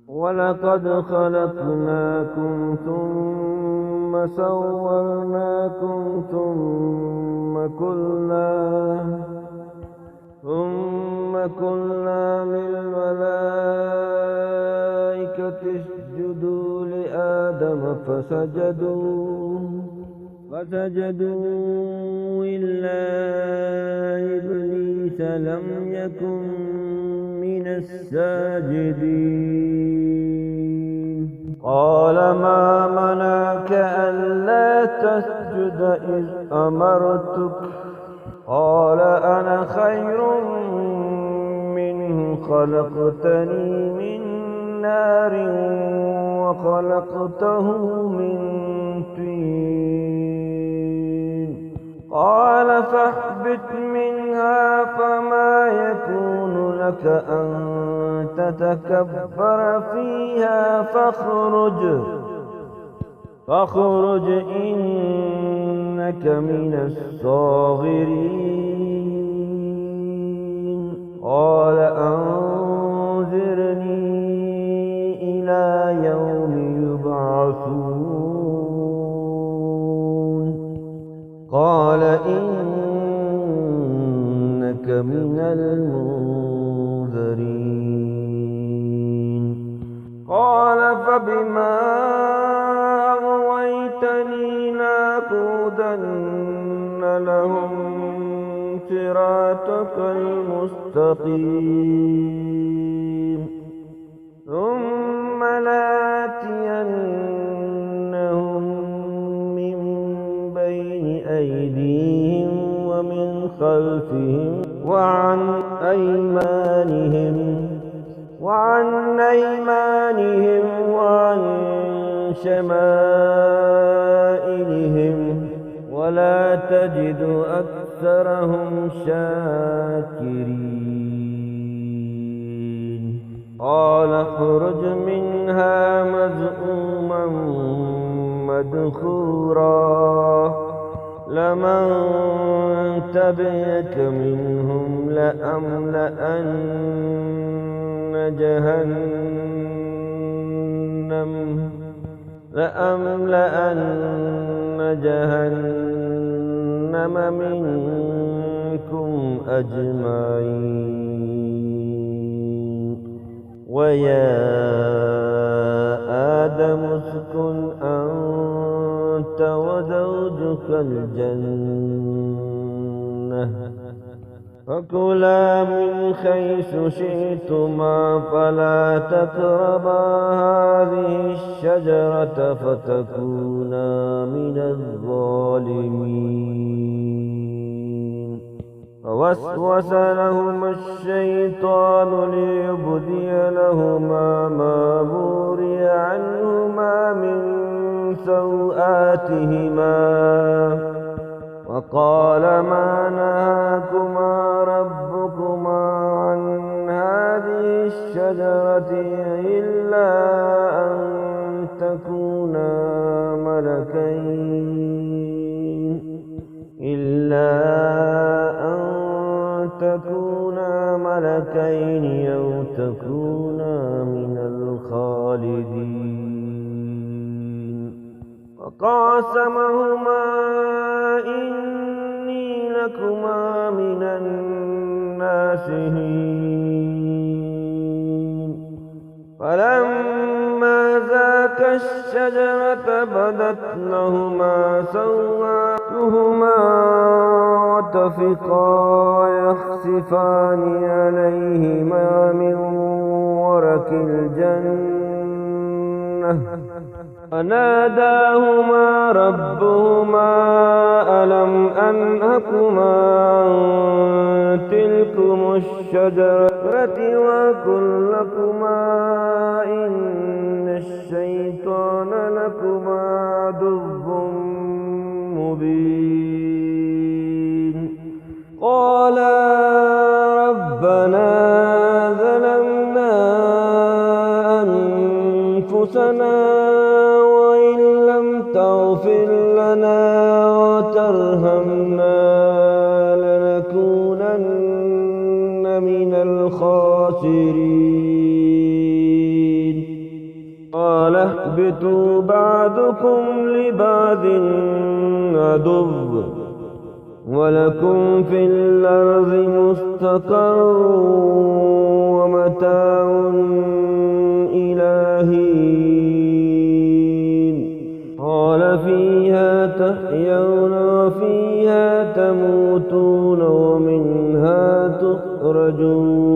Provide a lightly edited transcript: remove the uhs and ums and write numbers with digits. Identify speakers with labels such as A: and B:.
A: ولقد خلقناكم ثم سورناكم ثم قلنا للملائكة اسجدوا لآدم فسجدوا إلا إبليس لم يكن من الساجدين. قال ما منعك ألا تسجد إذ أمرتك؟ قال أنا خير منه خلقتني من نار وخلقته من طين. قال فاهبط منها فما يكون لك أن تتكبر فيها فاخرج إنك من الصاغرين. قال أنظرني إلى يوم يبعثون. قال إنك من المنذرين. قال فبما أغويتني لأقعدن لهم صراطك المستقيم ثم لآتينهم من بين أيديهم ومن خلفهم وعن أيمانهم وعن شمائلهم ولا تجد أكثرهم شاكرين. قال اخرج منها مذءوما مدحورا لمن تبعك منهم لأملأن جهنم منكم أجمعين. ويا آدم اسكن أنت وزوجك الجنة فكلا من حيث شئتما فلا تقربا هذه الشجرة فتكونا من الظالمين. فوسوس لهما الشيطان ليبدي لهما ما بوري عنهما من سوآتهما وقال ما نهاكما ربكما عن هذه الشجرة إلا أن تكونا ملكين أو تكونا من الخالدين. وقاسمهما إني لكما من الناصحين. فلما ذاقا الشجرة بدت لهما سوآتهما وطفقا يخصفان عليهما من ورق الجنة فناداهما ربهما ألم أنهكما عن تلكما الشجرة وأقل لكما إن الشيطان لكما عدو مبين. قالا ربنا ظلمنا أنفسنا وإن لم تغفر لنا وترحمنا لنكونن من الخاسرين. فاهبطوا بعضكم لبعض عدو ولكم في الأرض مستقر ومتاع إلى حين قال فيها تحيون وفيها تموتون ومنها تخرجون